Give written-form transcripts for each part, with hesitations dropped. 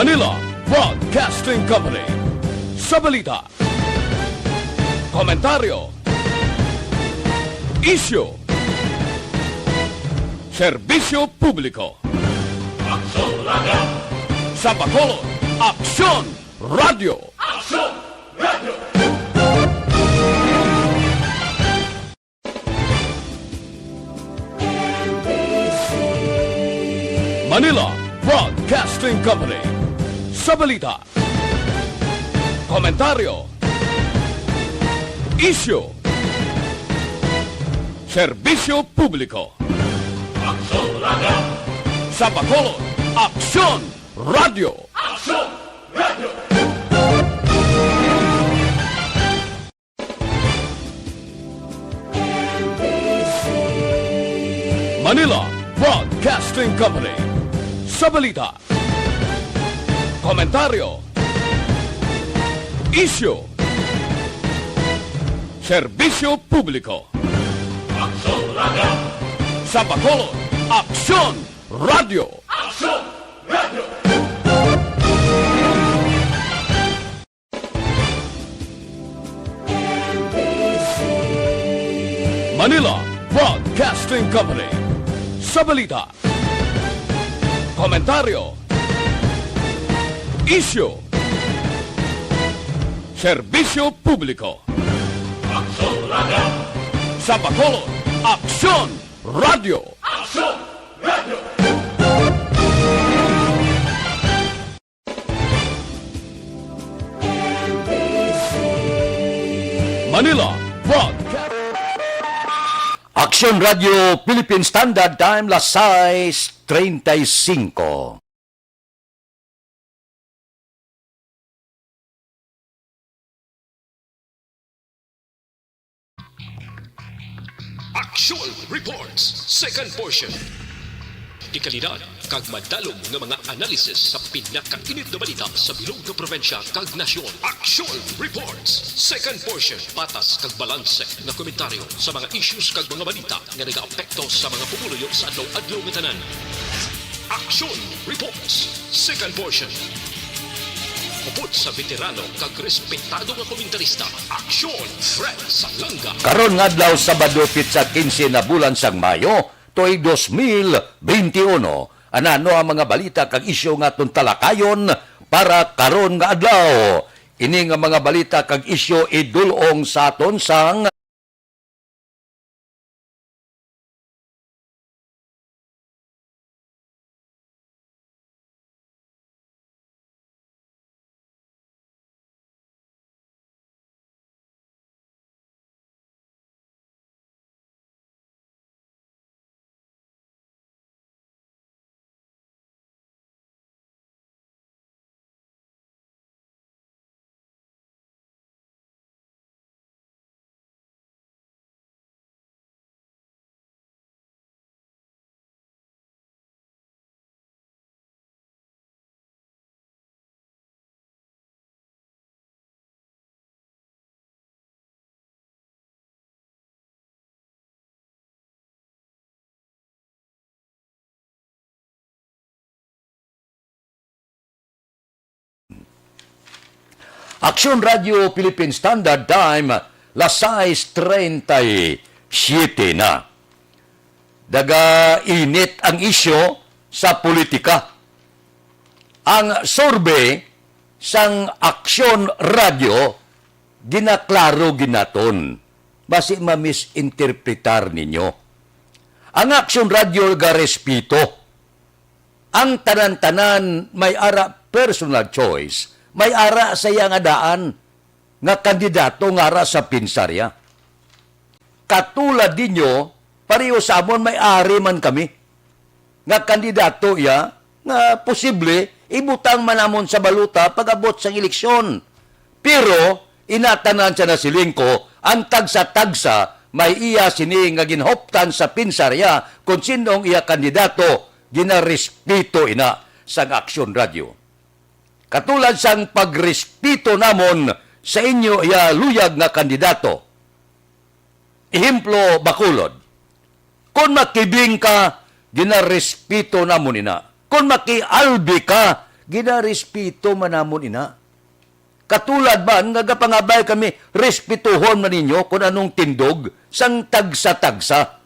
Manila Broadcasting Company. Sa balita, komentaryo, isyu, serbisyo publiko. Aksyon Radio! Sa Bacolod, Aksyon Radio! Aksyon Radio! Manila Broadcasting Company. Sa balita, komentaryo, isyu, serbisyo publiko. Aksyon Radio! Sa Bacolod, Aksyon Radio! Aksyon Radio! Manila Broadcasting Company. Sa balita, komentaryo, isyu, serbisyo publiko. Aksyon Radio! Sa Bacolod, Aksyon Radio! Aksyon Radio! Manila Broadcasting Company. Sa balita, komentaryo, isyu, serbisyo publiko. Aksyon Radio! Sa Bacolod, Aksyon Radio! Aksyon Radio! Manila Broadcasting. Aksyon Radio Philippine Standard Time, las 6:35. Actual Reports, second portion. Di kalidad, kag madalong nga mga analisis sa pinakainit na balita sa bilog na probinsya kag nasyon. Actual Reports, second portion. Patas kag balanse na komentaryo sa mga issues kag mga balita nga nag-aapekto sa mga pumuluyo sa adlaw-adlaw nga tanan. Action Reports, second portion. Upod sa veterano kag respetado nga komentarista, Aksyon Fred Salanga. Karon nga adlaw Sabado pitsa 15 na bulan sang Mayo, tuig 2021. Anano ang mga balita kag isyu nga atong talakayon para karon nga adlaw. Ini nga mga balita kag isyu idulong sa aton sang Aksyon Radio Philippine Standard Time, las 6:37 na. Daga init ang isyu sa politika. Ang survey sang Aksyon Radio ginaklaro ginaton. Basi ma-misinterpretar ninyo. Ang Aksyon Radio ga respeto. Ang tanan-tanan may ara personal choice. May ara sa iyang adaan nga kandidato nga ara sa pinsarya. Katulad ninyo, pareho sa amon may ari man kami. Nga kandidato ya, nga posible, ibutang manamon sa baluta pag-abot sa eleksyon. Pero, inatanan siya na silingko, ang tagsa-tagsa, may iya sini nga ginhoptan sa pinsarya kung sinong iya kandidato, ginarespeto ina sa Aksyon Radio. Katulad sang pagrespeto namon sa inyo ya luyag nga kandidato. Ehemplo, Bacolod. Kung makibing ka, ginarespeto namon ina. Kung makialbi ka, ginarespeto manamon ina. Katulad ba, nagapangabay kami, respetuhon man ninyo kung anong tindog sang tagsa-tagsa.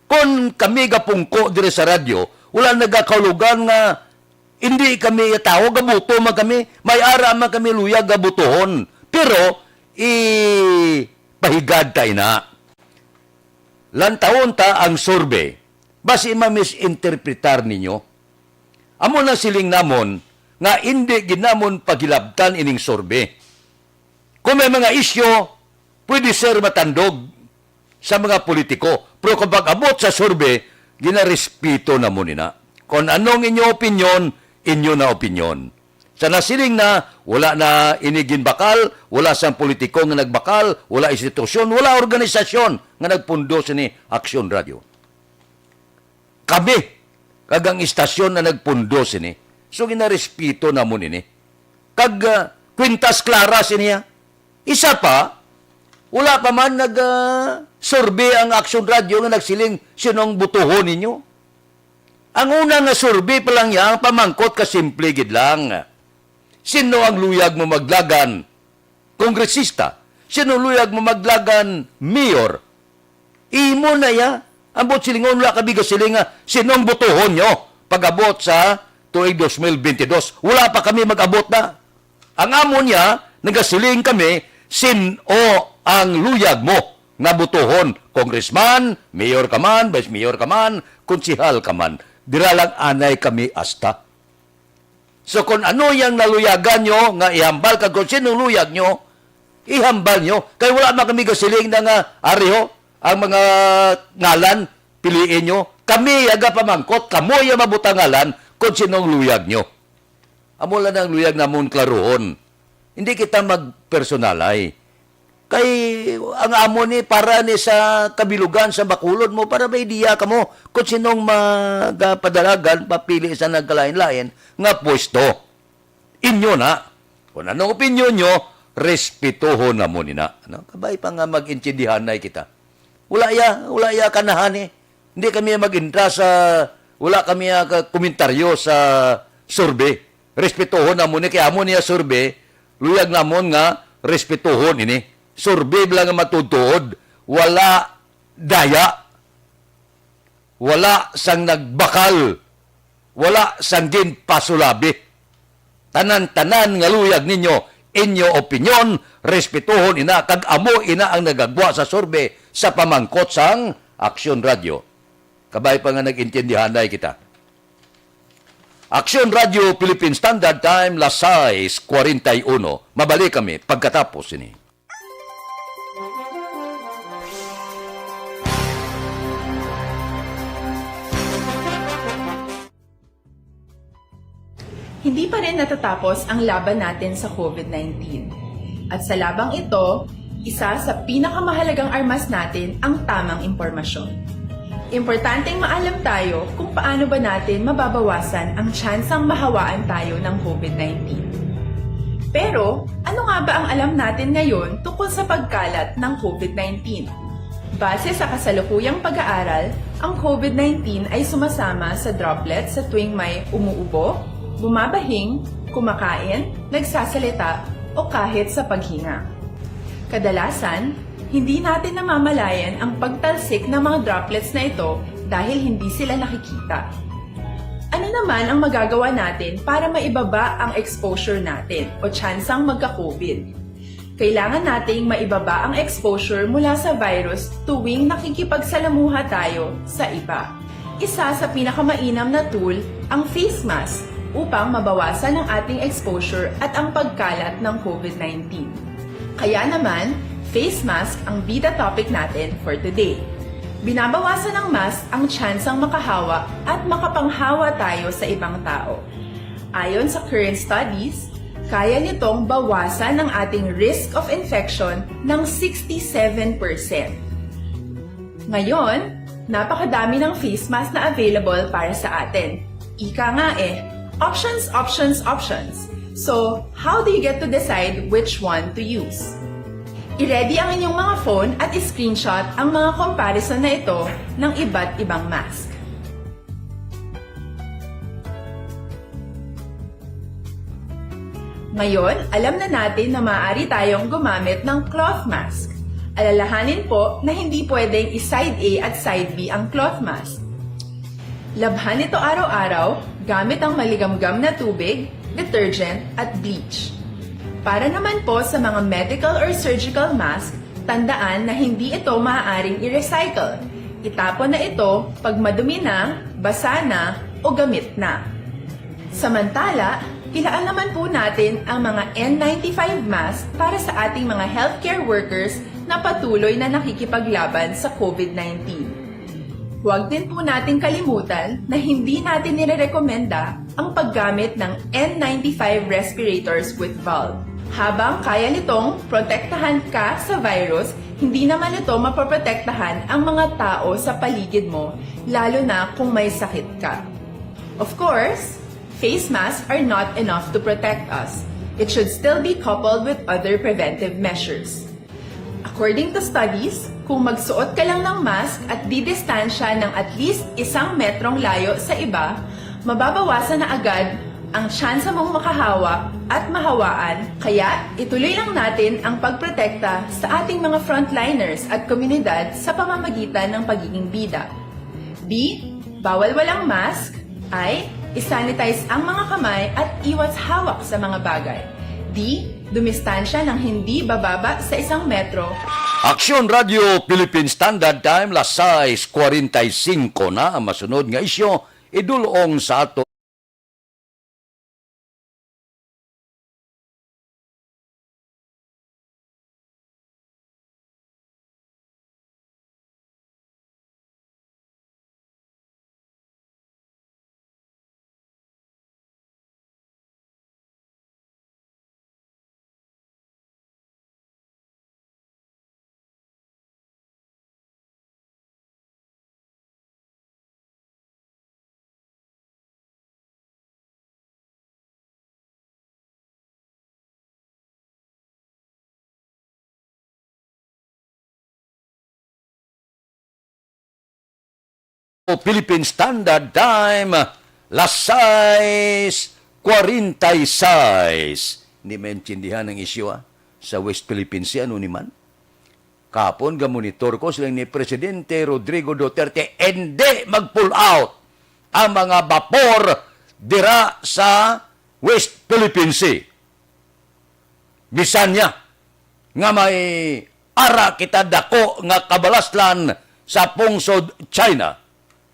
Kung kami gapungko dire sa radyo, wala nagakaulugan nga hindi kami tao, gabuto man kami, may ara man kami luyag gabutohon. Pero, pahigad tayo na. Lantaon ta ang survey, basi ma-misinterpretar ninyo. Amo na siling namon, nga hindi ginamon pagilabtan ining survey. Kung may mga isyo, pwede sir matandog sa mga politiko. Pero kapag abot sa survey, ginarespeto na mo nina. Kung anong inyo opinyon, inyo na opinyon. Sa nasiling na, wala na inigin bakal, wala sang politiko nga nagbakal, wala institusyon, wala organisasyon nga nagpundo sa ni Aksyon Radio. Kami, kagang istasyon na nagpundo sini. So, ginarespeto na mo nini. Quintas Claras niya. Isa pa, wala pa man nag-survey ang Aksyon Radio nga nagsiling sinong butuhon ninyo. Ang una nga survey pa lang yan, pamangkot ka simple gid lang. Sino ang luyag mo maglagan? Kongresista. Sino luyag mo maglagan? Mayor. Imo na ya. Ambot silingon, wala kabiga siling nga, sinong butuhon nyo? Pag-abot sa tuig 2022. Wala pa kami mag-abot na. Ang amo niya, nagasiling kami, sino ang luyag mo nga butuhon? Congressman, mayor ka man, vice mayor ka man, konsihal ka man. Dira lang anay kami asta. So kung ano yung naluyagan nyo, nga ihambal ka, kung sinong luyag nyo, ihambal nyo. Kaya wala man kami gasiling na nga, ariho, ang mga ngalan, piliin nyo. Kami, yaga pamangkot, kamo yung mabutang ngalan, kung sinong luyag nyo. Amo lang ang luyag namon klaroon. Hindi kita magpersonalay. Kay ang amo ni para ni sa kabilugan sa bakulod mo para may diya ka mo kung sinong magapadalagan papili sa nagkalain-lain nga pwesto. Inyo na. Kung anong opinyon nyo, respetuho na mo nina. Ano? Kabay pa nga mag-intindihan na kita. Wala ya kanahan eh. Hindi kami mag-intra sa wala kami komentaryo sa survey. Respetuhon na mo ni kaya mo niya survey. Luyag na mo nga respetuhon ini. Survey lang nga matutuod. Wala daya. Wala sang nagbakal. Wala sang ginpasulabi. Tanan-tanan nga luyag ninyo. Inyo opinyon, respetuhon ina. Kag amo ina ang nagagwa sa survey sa pamangkot sang Aksyon Radio. Kabay pa nga nag-intindihan na kita. Aksyon Radio Philippine Standard Time, las 6:41. Mabalik kami pagkatapos ini. Hindi pa rin natatapos ang laban natin sa COVID-19. At sa labang ito, isa sa pinakamahalagang armas natin ang tamang impormasyon. Importanteng maalam tayo kung paano ba natin mababawasan ang tsansang mahawaan tayo ng COVID-19. Pero, ano nga ba ang alam natin ngayon tungkol sa pagkalat ng COVID-19? Base sa kasalukuyang pag-aaral, ang COVID-19 ay sumasama sa droplets sa tuwing may umuubo, bumabahing, kumakain, nagsasalita, o kahit sa paghinga. Kadalasan, hindi natin namamalayan ang pagtalsik ng mga droplets na ito dahil hindi sila nakikita. Ano naman ang magagawa natin para maibaba ang exposure natin o tsansang magka-COVID? Kailangan nating maibaba ang exposure mula sa virus tuwing nakikipagsalamuha tayo sa iba. Isa sa pinakamainam na tool ang face mask upang mabawasan ang ating exposure at ang pagkalat ng COVID-19. Kaya naman, face mask ang bida topic natin for today. Binabawasan ng mask ang tsansang makahawa at makapanghawa tayo sa ibang tao. Ayon sa current studies, kaya nitong bawasan ang ating risk of infection ng 67%. Ngayon, napakadami ng face mask na available para sa atin. Ika nga options, options, options. So, how do you get to decide which one to use? I-ready ang inyong mga phone at i-screenshot ang mga comparison na ito ng iba't ibang mask. Ngayon, alam na natin na maaari tayong gumamit ng cloth mask. Alalahanin po na hindi pwedeng i-side A at side B ang cloth mask. Labhan ito araw-araw gamit ang maligamgam na tubig, detergent at bleach. Para naman po sa mga medical or surgical mask, tandaan na hindi ito maaaring i-recycle. Itapon na ito pag madumi na, basa na o gamit na. Samantala, ilaan naman po natin ang mga N95 mask para sa ating mga healthcare workers na patuloy na nakikipaglaban sa COVID-19. Huwag din po natin kalimutan na hindi natin nirerekomenda ang paggamit ng N95 respirators with valve. Habang kaya nitong protektahan ka sa virus, hindi naman ito mapoprotektahan ang mga tao sa paligid mo, lalo na kung may sakit ka. Of course, face masks are not enough to protect us. It should still be coupled with other preventive measures. According to studies, kung magsuot ka lang ng mask at didistansya ng at least 1 metrong layo sa iba, mababawasan na agad ang tsansa mong makahawak at mahawaan, kaya ituloy lang natin ang pagprotekta sa ating mga frontliners at komunidad sa pamamagitan ng pagiging bida. B. Bawal walang mask. I. Isanitize ang mga kamay at iwas hawak sa mga bagay. D. Dumistansya ng hindi bababa sa 1 metro. Aksyon Radio Philippine Standard Time, las 6:45 na ang masunod nga isyo, idulong sa ato. Philippine Standard Time, las 6:46. Hindi maintindihan ang isyu sa West Philippines ano ni man. Kapon gamonitor ko silang ni Presidente Rodrigo Duterte hindi mag-pull out ang mga vapor dira sa West Philippine Sea. Bisan niya nga may ara kita dako nga kabalaslan sa pungsod China.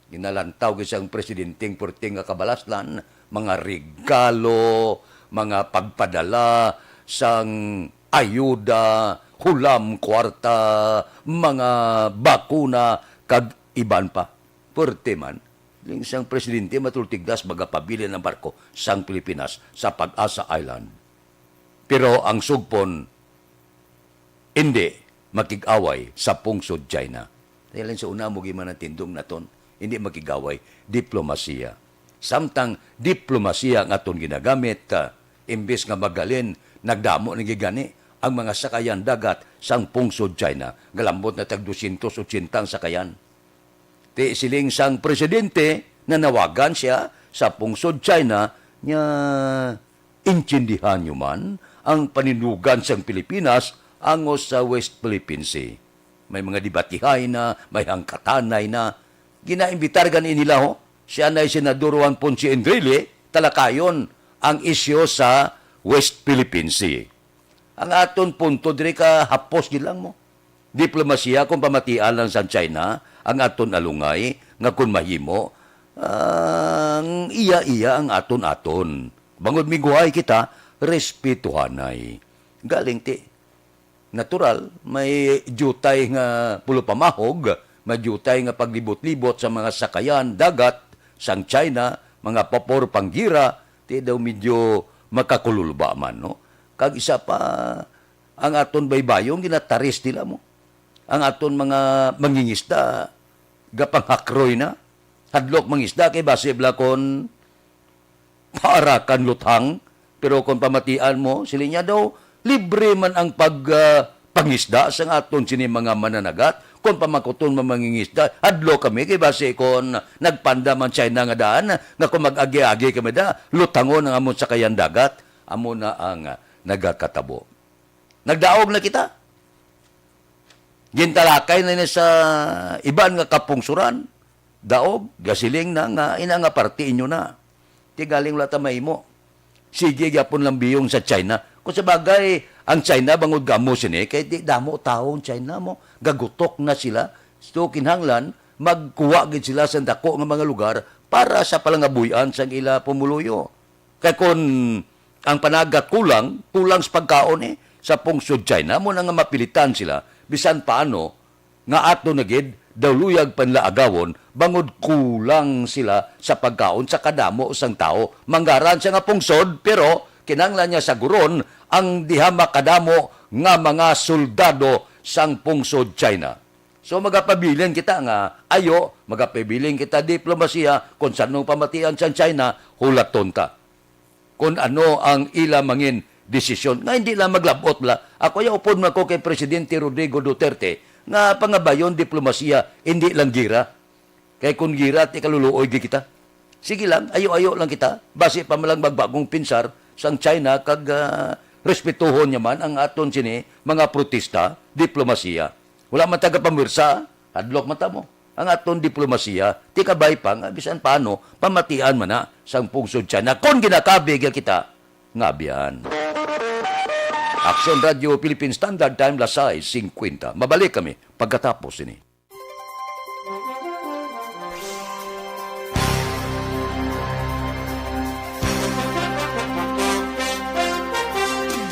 Ginalantaw isang presidenteng purting nga kabalaslan, mga regalo, mga pagpadala sang ayuda, hulam kwarta, mga bakuna, kag iban pa. Purte man, isang presidente matultigdas magapabili ng barko sang Pilipinas sa Pag-asa Island. Pero ang sugpon, hindi makig-away sa pungsod China. Dahil sa una mo giman ang tindong naton, hindi makigaway, diplomasiya. Samtang diplomasiya ang aton ginagamit, imbes nga magalin, nagdamo nagigani ang mga sakayan dagat sang pungsod China. Galambot na tag 280 ang sakayan. Ti siling sang presidente na nawagan siya sa pungsod China, niya intindihan nyo man ang paninugan sang Pilipinas angos sa West Philippine Sea. May mga dibatihay na, may hangkatanay na, ginaimbitar ganin nila ho. Siya na Senador Juan Ponce Enrile, talakayon ang isyo sa West Philippine Sea. Ang aton punto, dire ka hapos gilang mo. Diplomasiya kung pamatian lang sa China, ang aton alungay, nga kung mahimo, ang iya-iya ang aton-aton. Bangod miguhay kita, respetuhanay. Galing ti. Natural, may jutay nga pulo pamahog, majutay nga paglibot-libot sa mga sakayan, dagat, sang China, mga papor panggira, ti daw medyo makakululba man, no? Kag isa pa, ang aton baybayong ginataris nila mo. Ang aton mga mangingisda, gapanghakroy na, hadlok mangisda, kay basibla kon para kan luthang, pero kung pamatian mo, sila niya daw, libre man ang pangisda sa aton sini mga mananagat. Kung pamakuton mamangingisda, hadlo kami, kay base kung nagpanda man China nga daan, nga kung mag-agi-agi kami da, lutangon ang amon sa kayan dagat. amo na ang nagakatabo. Nagdaog na kita. Gintalakay na niya sa iban nga kapungsuran. Daog, gasiling na nga, ina nga partiin nyo na. Tigaling wala ta mahimo. Sige, yapon lang biyong sa China. Kung sa bagay, ang China, bangod gamo sini, kaya di damo taong China mo. Gagutok na sila. So, kinahanglan, magkuha gid sila sa dako nga mga lugar para sa palangabuyan sa ila pumuluyo. Kaya kung ang panagat kulang sa pagkaon sa pungsod China, mo na nga mapilitan sila, bisan paano, nga ato na gid, dawluyag panlaagawon, bangod kulang sila sa pagkaon sa kadamo sang tao. Manggaran siya nga pungsod, pero kinanglan niya sa guron ang diha makadamo nga mga soldado sang pungsod China. So magapabilin kita nga ayo, magapabilin kita diplomasiya kung sanong pamatian sa China, hulaton ta. Kung ano ang ila mangin desisyon. Nga hindi lang maglabot la. Ako ya upod man ko kay Presidente Rodrigo Duterte nga pangabayon diplomasiya, hindi lang gira. Kay kung gira, ti kaluluoy di kita. Sige lang, ayo-ayo lang kita. Base pa malang magbagong pinsar sang China kag respetuhon niya man ang aton sini mga protesta, diplomasiya. Wala man taga pamirsa, hadlok mata mo. Ang aton diplomasiya, ti kabay pa nga bisan paano pamatian man na sang pungsod China. Kung ginakabig kita, ngabiyan. Action Radio Philippine Standard Time, Lasay, 50. Mabalik kami pagkatapos ini.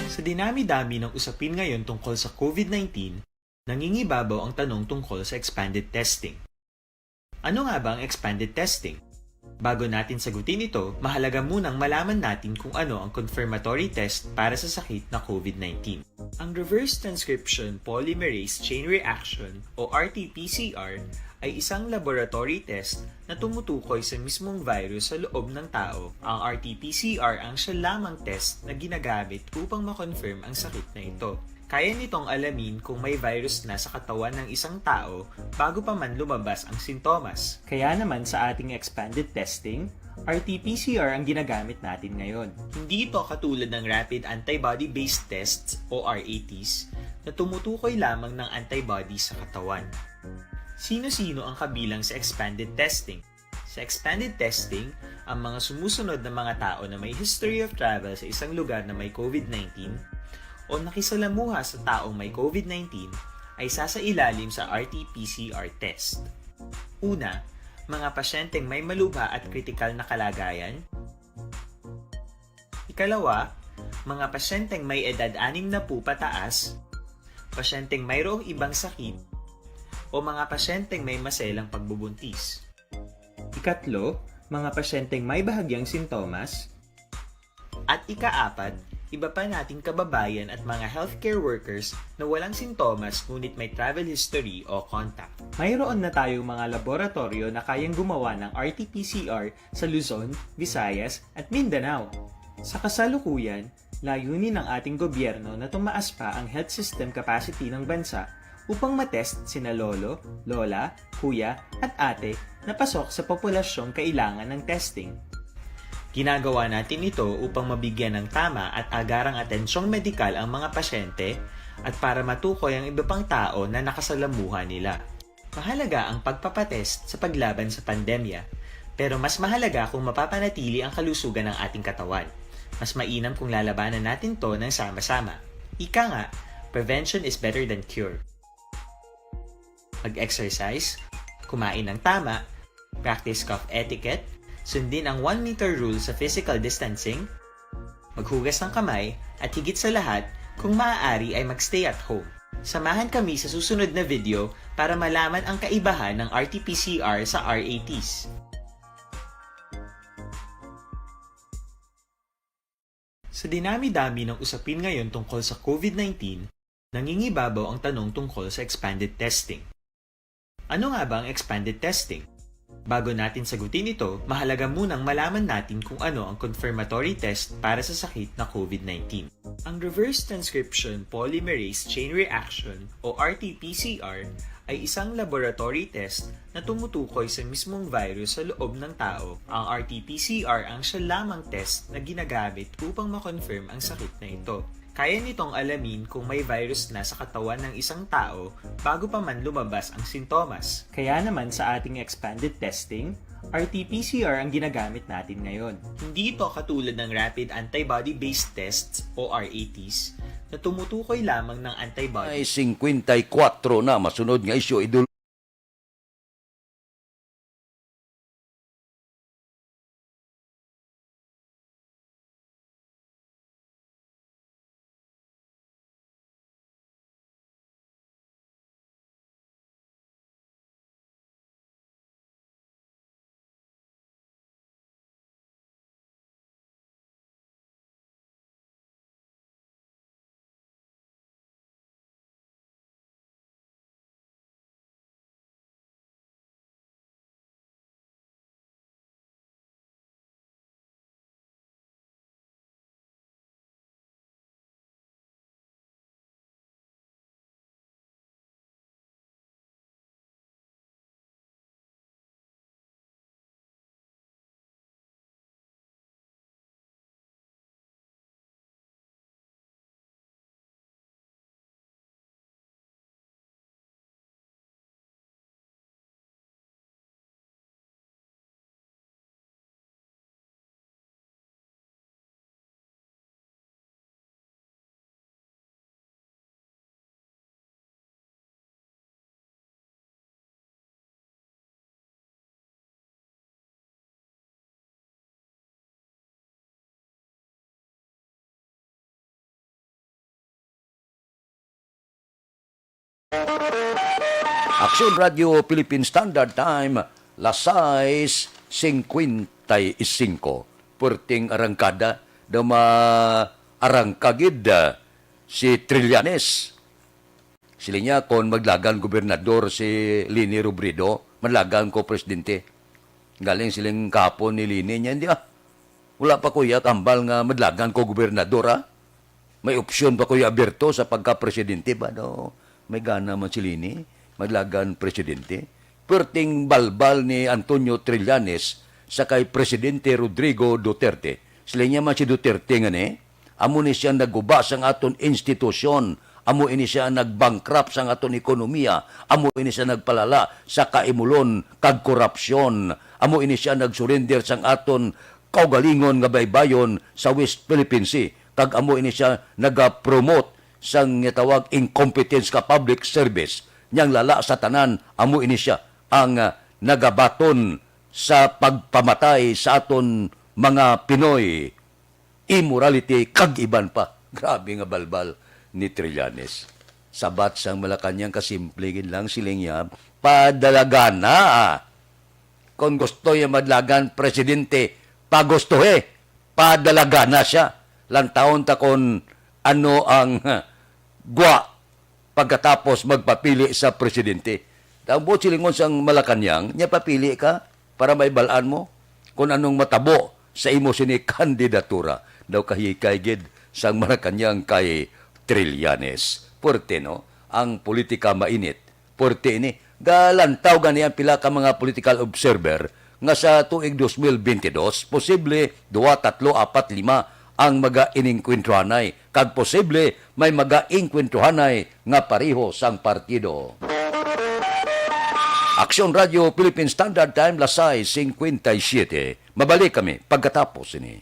Sa dinami-dami ng usapin ngayon tungkol sa COVID-19, nangingibabaw ang tanong tungkol sa expanded testing. Ano nga ba ang expanded testing? Bago natin sagutin ito, mahalaga munang malaman natin kung ano ang confirmatory test para sa sakit na COVID-19. Ang Reverse Transcription Polymerase Chain Reaction o RT-PCR ay isang laboratory test na tumutukoy sa mismong virus sa loob ng tao. Ang RT-PCR ang siya lamang test na ginagamit upang makonfirm ang sakit na ito. Kaya nitong alamin kung may virus na sa katawan ng isang tao bago pa man lumabas ang sintomas. Kaya naman sa ating expanded testing, RT-PCR ang ginagamit natin ngayon. Hindi ito katulad ng Rapid Antibody-Based Tests o RATs na tumutukoy lamang ng antibodies sa katawan. Sino-sino ang kabilang sa expanded testing? Sa expanded testing, ang mga sumusunod na mga tao na may history of travel sa isang lugar na may COVID-19 o nakisalamuha sa taong may COVID-19 ay sasailalim sa RT-PCR test. Una, mga pasyenteng may malubha at kritikal na kalagayan. Ikalawa, mga pasyenteng may edad 60 pataas, pasyenteng mayroong ibang sakit, o mga pasyenteng may maselang pagbubuntis. Ikatlo, mga pasyenteng may bahagyang sintomas. At ikaapat, iba pa nating kababayan at mga healthcare workers na walang sintomas ngunit may travel history o contact. Mayroon na tayong mga laboratorio na kayang gumawa ng RT-PCR sa Luzon, Visayas at Mindanao. Sa kasalukuyan, layunin ng ating gobyerno na tumaas pa ang health system capacity ng bansa upang matest sina lolo, lola, kuya at ate na pasok sa populasyong kailangan ng testing. Ginagawa natin ito upang mabigyan ng tama at agarang atensyong medikal ang mga pasyente at para matukoy ang iba pang tao na nakasalamuha nila. Mahalaga ang pagpapatest sa paglaban sa pandemya, pero mas mahalaga kung mapapanatili ang kalusugan ng ating katawan. Mas mainam kung lalabanan natin to ng sama-sama. Ika nga, prevention is better than cure. Mag-exercise, kumain ng tama, practice cough etiquette, sundin ang 1 meter rule sa physical distancing, maghugas ng kamay, at higit sa lahat, kung maaari ay magstay at home. Samahan kami sa susunod na video para malaman ang kaibahan ng RT-PCR sa RATs. Sa dinami-dami ng usapin ngayon tungkol sa COVID-19, nangingibabaw ang tanong tungkol sa expanded testing. Ano nga ba ang expanded testing? Bago natin sagutin ito, mahalaga munang malaman natin kung ano ang confirmatory test para sa sakit na COVID-19. Ang Reverse Transcription Polymerase Chain Reaction o RT-PCR ay isang laboratory test na tumutukoy sa mismong virus sa loob ng tao. Ang RT-PCR ang siya lamang test na ginagamit upang makonfirm ang sakit na ito. Kaya nitong alamin kung may virus na sa katawan ng isang tao bago pa man lumabas ang sintomas. Kaya naman sa ating expanded testing, RT-PCR ang ginagamit natin ngayon. Hindi ito katulad ng rapid antibody-based tests o RATs na tumutukoy lamang ng antibody. Ay 54 na masunod nga isyo idul Aksyon Radio Philippine Standard Time, las 6:55. Perting arangkada na maarangkagid si Trillanes. Sila niya kon maglagan gobernador si Lini Robredo, maglagan ko presidente. Galing silang kapon ni Lini niya, hindi Wala pa kuya kambal nga madlagan ko gobernador May opsyon pa kuya Berto sa pagka-presidente ba? No? May gana man si Lini, maglagan presidente. Perting balbal ni Antonio Trillanes sa kay Presidente Rodrigo Duterte. Sila niya man si Duterte nga amo ni siya naguba sang aton institusyon, amo ini siya nagbankrupt sang aton ekonomiya, amo ini siya nagpalala sa kaimulon kag korupsyon, amo ini siya nagsurrender sang aton kaugalingon nga baybayon sa West Philippine Sea, kag amo ini siya nagapromote sang tawag incompetence ka public service, niyang lala sa tanan, amo ini siya ang nagabaton sa pagpamatay sa aton mga Pinoy, immorality, kag iban pa. Grabe nga balbal ni Trillanes. Sabat sang Malacanang kasimplingin lang siling niya, padalaga na. Kung gusto niya madlagan presidente, pagustuhe, padalaga na siya. Lantaon ta kon ano ang gwa pagkatapos magpapili sa presidente. Tambot silingon sang Malacanang, niya papili ka para may balaan mo kung anong matabo sa imo sini kandidatura. Daw kahikay gid sang Malacanang kay Trillanes. Porte no, ang politika mainit. Porte ini, galantaw gani ang pila ka mga political observer nga sa tuig 2022, posible 2, 3, 4, 5 ang maga-iningkwentruhanay. Kag posible may maga-inkwentruhanay nga pariho sang partido. Aksyon Radio Philippine Standard Time, las 6:57. Mabalik kami pagkatapos ini.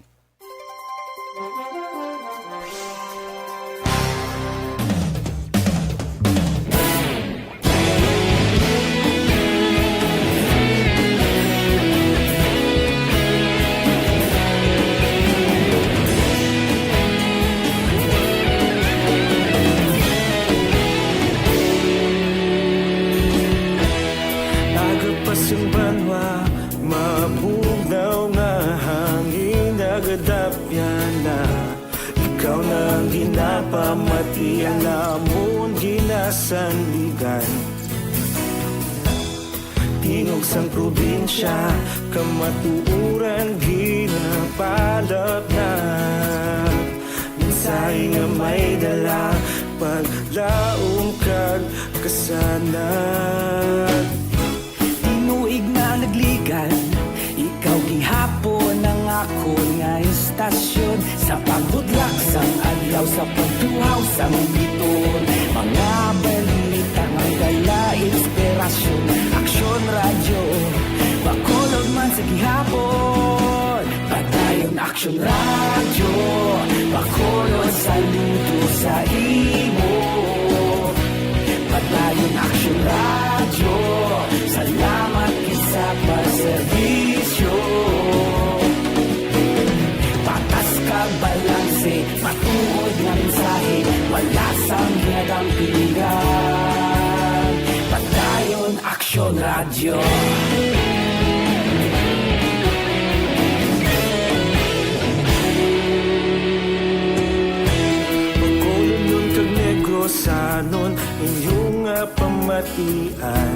Pamati ang namon ginasandigan, tingog sang probinsya kamatuuran ginapalap na. Minsay nga may dala paglaom kag kasanan. Tinuig na nagligan, ikaw gihapon ang ako nga istasyon. Sa pagbudlak sang adlaw, sa pagtuhaw sang biton, mga balita nga dala inspirasyon. Aksyon radyo, bakolod man sa gihapon. Padayon aksyon radyo, bakolod saludo sa imo. Padayon aksyon radyo, salamat sa pagserbisyo. Patas kag balanse, matuod nga mensahe, wala sang ginagampingan. Padayon aksyon radyo. Pagkulong nun kag negro sanon inyong pamatian.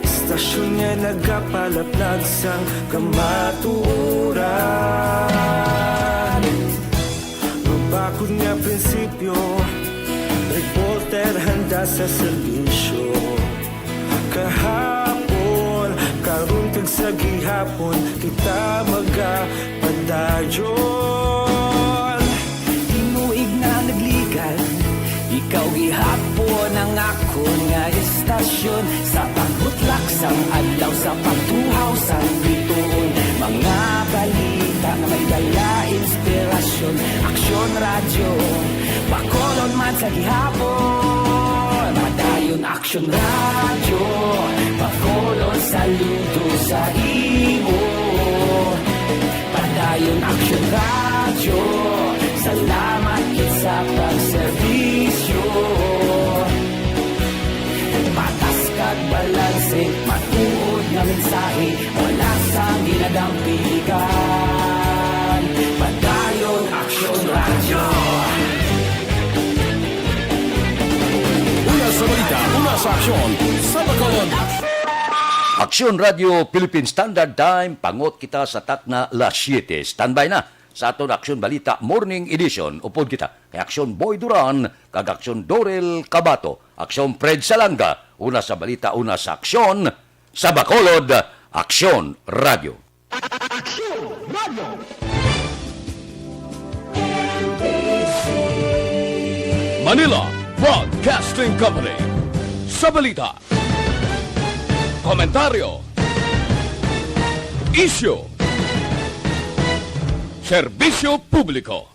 Stasyon nga nagapalaplag sang kamatuuran. Mabakod nga prinsipyo, reporter handa sa serbisyo. Kahapon, karon kag sa gihapon, kita magapadayon. Tinuig na nagligan, ikaw gihapon ang ako nga istasyon. Sa pagbutlak sang adlaw, sa pagtuhaw sang bituon, mga balita na may dala inspirasyon. Aksyon radyo, bakolon man sa gihapon. Padayon aksyon radyo, bakolon saludo sa imo. Padayon aksyon radyo, salamat sa pagserbisyo. Patas kag balanse, matuod nga mensahe, wala sang ginadampigan. Padayon aksyon radyo. Una sa balita, una sa aksyon, sa Bacolod. Aksyon Radio Philippine Standard Time, pangot kita sa takna las 7. Standby na sa aton Aksyon Balita Morning Edition. Upod kita kay Aksyon Boy Duran, kag Aksyon Dorel Cabato, Aksyon Fred Salanga, una sa balita, una sa aksyon, sa Bacolod, Aksyon Radio. Manila Broadcasting Company. Sa balita, komentaryo, isyu, serbisyo publiko.